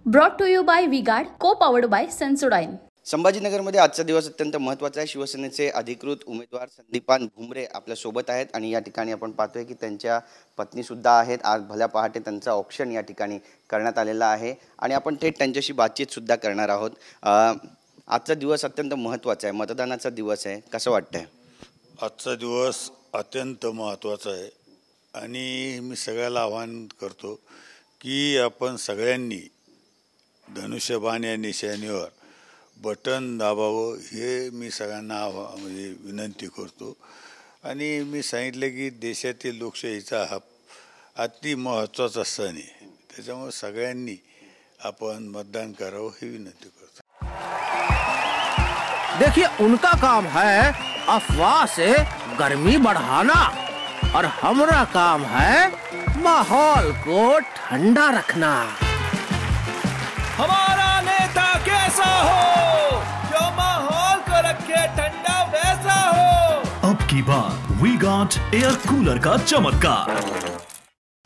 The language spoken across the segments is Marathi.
Brought to you by V-Guard, को पावर्ड बाय सेन्सोडाइन। संभाजीनगरमध्ये आजचा दिवस अत्यंत महत्त्वाचा आहे। शिवसेनेचे अधिकृत उमेदवार संदीपान भुमरे आपल्या सोबत आहेत आणि या ठिकाणी आपण पाहतोय की त्यांच्या पत्नी सुद्धा आहेत। आज भल्या पहाटे त्यांचा ऑक्शन या ठिकाणी करण्यात आलेला आहे आणि आपण थेट त्यांच्याशी बातचीत सुद्धा करणार आहोत। आजचा दिवस अत्यंत महत्त्वाचा आहे, मतदानाचा दिवस आहे, कसं वाटतंय? आजचा दिवस अत्यंत महत्त्वाचा आहे आणि मी सगळ्याला आवाहन करतो की आपण सगळ्यांनी धनुष्यबाण या निशाणीवर बटन दाबावं, हे मी सगळ्यांना म्हणजे विनंती करतो। आणि मी सांगितलं की देशातील लोकशाहीचा हा अति महत्त्वाचा सण आहे, त्याच्यामुळे सगळ्यांनी आपण मतदान करावं ही विनंती करतो। देखिए, उनका काम है अफवाह से गर्मी बढ़ाना और हमारा काम है माहौल को ठंडा रखना। हमारा नेता कैसा हो जो माहौल को रखे ठंडा वैसा हो। अब की बार वी गॉट एयर कूलर का चमत्कार।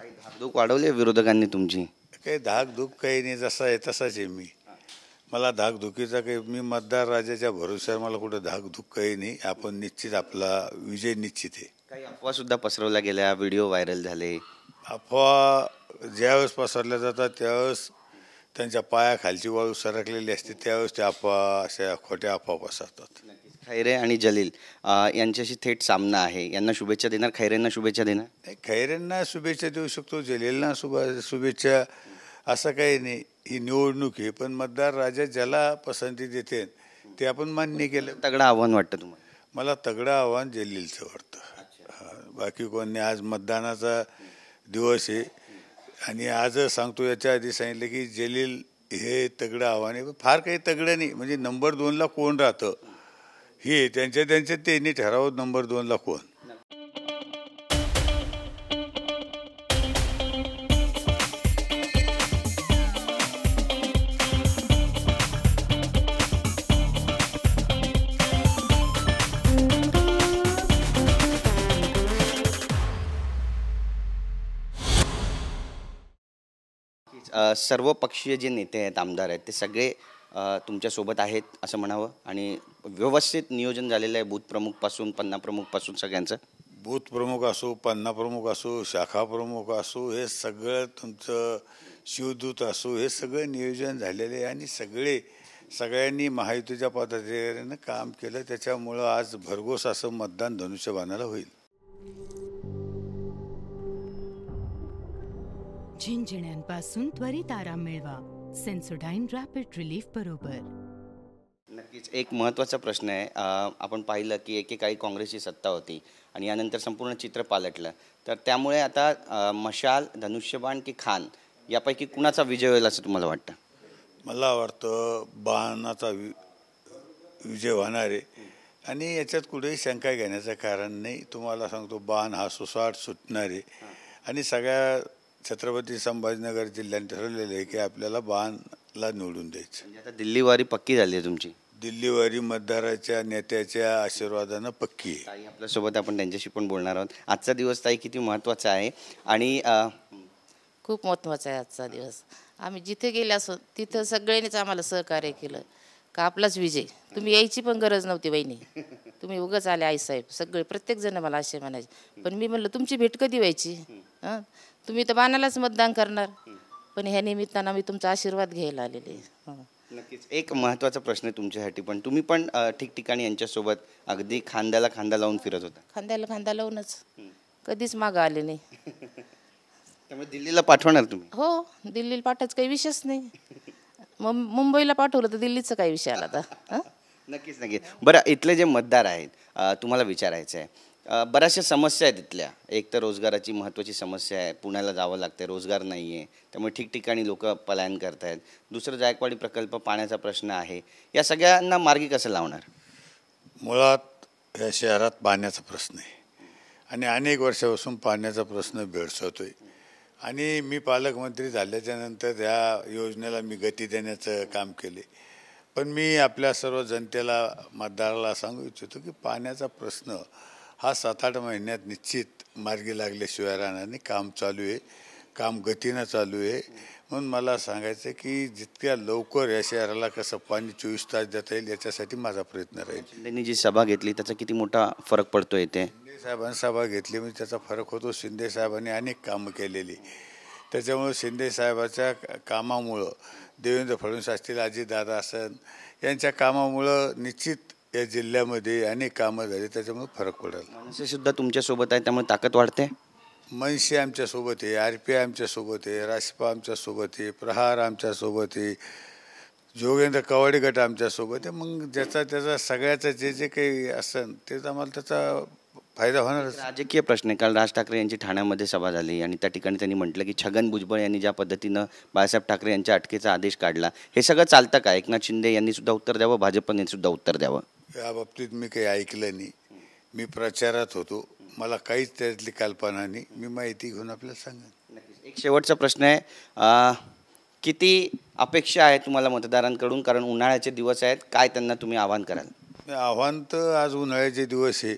धाकधूक वाढवली विरोधकांनी तुमची? काही धाकधूक काही नाही, जसा आहे तसाच आहे मी। मला धाकधुकीचा काही, मी मतदार राजाच्या भरोश्यावर मला कुठं धाकधूक काही नाही। आपण निश्चित आपला विजय निश्चित आहे। काही अफवा सुद्धा पसरवल्या गेल्या, व्हिडिओ व्हायरल झाले। अफवा ज्यावेळेस पसरल्या जातात त्यावेळेस त्यांच्या पायाखालची वाळू सरकलेली असते, त्यावेळेस त्या अफवा अशा खोट्या अफवा पसरतात। खैरे आणि जलील यांच्याशी थेट सामना आहे, यांना शुभेच्छा देणार? खैरेंना शुभेच्छा देणार? नाही, खैरेंना शुभेच्छा देऊ शकतो, जलीलना शुभेच्छा असं काही नाही। ही निवडणूक आहे, पण मतदार राजा ज्याला पसंती देते ते आपण मान्य केलं। तगडं आव्हान वाटतं तुम्हाला? मला तगडं आव्हान जलीलचं वाटतं। बाकी कोण नाही। आज मतदानाचा दिवस आहे आणि आज सांगतो, याच्या आधी सांगितलं की जलील हे तगडं आव्हान आहे। फार काही तगडं नाही, म्हणजे नंबर 2ला कोण राहतं हे त्यांच्या त्यांनी ठरावं, नंबर 2ला कोण। सर्व पक्षीय जे नेते आहेत, आमदार आहेत, ते सगळे तुमच्यासोबत आहेत असं म्हणावं आणि व्यवस्थित नियोजन झालेलं आहे बूथ प्रमुखपासून पन्ना प्रमुखपासून सगळ्यांचं? बूथ प्रमुख असो, पन्ना प्रमुख असो, शाखा प्रमुख असो, हे सगळं तुमचं शिवदूत असो, हे सगळं नियोजन झालेलं आहे आणि सगळ्यांनी महायुतीच्या पदाधिकाऱ्यांना काम केलं, त्याच्यामुळं आज भरघोस असं मतदान धनुष्यबाणाला होईल। झिंझिण्यांपासून त्वरित आराम मिळवा सेन्सोडाइन रॅपिड रिलीफ बरोबर। नक्कीच एक महत्त्वाचा प्रश्न आहे। आपण पाहिलं की एकेकाळी काँग्रेसची सत्ता होती आणि यानंतर संपूर्ण चित्र पालटलं, तर त्यामुळे आता मशाल, धनुष्यबाण की खान यापैकी कुणाचा विजय होईल असं तुम्हाला वाटतं? मला वाटतं बाणाचा विजय होणार आहे आणि याच्यात कुठेही शंका घेण्याचं कारण नाही। तुम्हाला सांगतो, बाण हा सुसाट सुटणार आहे आणि सगळ्या छत्रपती संभाजीनगर जिल्ह्याने ठरवलेलं आहे की आपल्याला बाणला निवडून द्यायचं। आता दिल्लीवारी पक्की झाली आहे तुमची? दिल्लीवारी मतदाराच्या नेत्याच्या आशीर्वादानं पक्की आहे। ताई आपल्यासोबत, आपण त्यांच्याशी पण बोलणार आहोत। आजचा दिवस ताई किती महत्त्वाचा आहे? आणि खूप महत्त्वाचा आहे आजचा दिवस। आम्ही जिथे गेले असो तिथं सगळ्यांनीच आम्हाला सहकार्य केलं का आपलाच विजय। तुम्ही यायची पण गरज नव्हती बहिणी, तुम्ही उगाच आले आईसाहेब, सगळे प्रत्येकजण मला असे म्हणायचे, पण मी म्हणलं तुमची भेट कधी व्हायची? हां, तुम्ही तर बाणालाच मतदान करणार, पण ह्या निमित्तानं मी तुमचा आशीर्वाद घ्यायला आलेले। नक्कीच एक महत्त्वाचा प्रश्न आहे तुमच्यासाठी पण, तुम्ही पण ठिकठिकाणी यांच्यासोबत अगदी खांद्याला खांदा लावून फिरत होता? खांद्याला खांदा लावूनच, कधीच मागं आले नाही। त्यामुळे दिल्लीला पाठवणार तुम्ही? हो, दिल्लीला पाठवायचं काही विषयच नाही। मुंबईला पाठवलं तर दिल्लीचं काही विषय आला आता? नक्कीच नक्कीच। बरं, इथले जे मतदार आहेत, तुम्हाला विचारायचं आहे, बऱ्याचशा समस्या आहेत इथल्या। एक तर रोजगाराची महत्त्वाची समस्या आहे, पुण्याला जावं लागतं, रोजगार नाही आहे, त्यामुळे ठिकठिकाणी लोक पलायन करत आहेत। दुसरं जायकवाडी प्रकल्प, पाण्याचा प्रश्न आहे, या सगळ्यांना मार्गी कसं लावणार? मुळात या शहरात पाण्याचा प्रश्न आहे आणि अनेक वर्षापासून पाण्याचा प्रश्न भेडसावतोय आणि मी पालकमंत्री झाल्याच्या नंतर या योजनेला मी गती देण्याचं काम केले। पण मी आपल्या सर्व जनतेला, मतदाराला सांगू इच्छितो की पाण्याचा प्रश्न हा 7-8 महिन्यात निश्चित मार्गी लागल्याशिवाय राहणार नाही। काम चालू आहे, काम गतीनं चालू आहे। म्हणून मला सांगायचं की जितक्या लवकर या शहराला कसं पाणी 24 तास देता येईल याच्यासाठी माझा प्रयत्न राहील. शिंदेनी जी सभा घेतली त्याचा किती मोठा फरक पडतो इथे? शिंदे साहेबांनी सभा घेतली म्हणजे त्याचा फरक होतो. शिंदे साहेबांनी अनेक कामं केलेली, त्याच्यामुळं शिंदे साहेबाच्या कामामुळं देवेंद्र फडणवीस असतील, अजितदादा असन यांच्या कामामुळं निश्चित या जिल्ह्यामध्ये अनेक कामं झाली, त्याच्यामुळे फरक पडेल. मनसे सुद्धा तुमच्यासोबत आहे त्यामुळे ताकद वाढते. मनसे आमच्यासोबत आहे, RPI आमच्यासोबत आहे, रासपा आमच्यासोबत आहे, प्रहार आमच्यासोबत आहे, जोगेंद्र कवाडी गट आमच्यासोबत आहे. मग ज्याचा त्याचा सगळ्याचा जे काही असेल ते आम्हाला त्याचा फायदा होणारच. राजकीय प्रश्न आहे. काल राज ठाकरे यांची ठाण्यामध्ये सभा झाली आणि त्या ठिकाणी त्यांनी म्हटलं की छगन भुजबळ यांनी ज्या पद्धतीनं बाळासाहेब ठाकरे यांच्या अटकेचा आदेश काढला हे सगळं चालतं का? एकनाथ शिंदे यांनी सुद्धा उत्तर द्यावं, भाजपने सुद्धा उत्तर द्यावं. या बाबतीत मी काही ऐकलं नाही. मी प्रचारात होतो, मला काहीच त्यातली कल्पना नाही. मी माहिती घेऊन आपल्याला सांगेन. एक शेवटचा प्रश्न आहे, किती अपेक्षा आहे तुम्हाला मतदारांकडून? कारण उन्हाळ्याचे दिवस आहेत, काय त्यांना तुम्ही आवाहन कराल? आव्हान तर आज उन्हाळ्याचे दिवस आहे,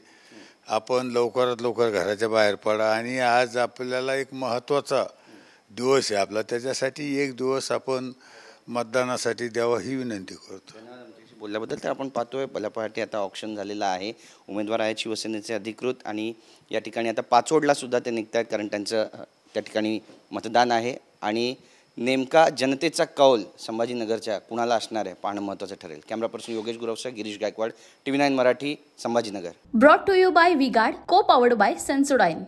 आपण लवकरात लवकर घराच्या बाहेर पडा. आणि आज आपल्याला एक महत्त्वाचा दिवस आहे आपला, त्याच्यासाठी एक दिवस आपण मतदानासाठी द्यावा ही विनंती करतो. बोलल्याबद्दल. तर आपण पाहतोय भल्या पहाटे आता ऑप्शन झालेलं आहे. उमेदवार आहेत शिवसेनेचे अधिकृत आणि या ठिकाणी आता पाचोडला सुद्धा ते निघत आहेत कारण त्यांचं त्या ठिकाणी मतदान आहे आणि नेमका जनतेचा कौल संभाजीनगरच्या कुणाला असणार आहे पाहणं महत्त्वाचं ठरेल. कॅमेरा पर्सन योगेश गुरवसह Girish Gaikwad, TV9 Marathi, Sambhajinagar. Brought to you by V-Guard, co-powered bye Sensodyne.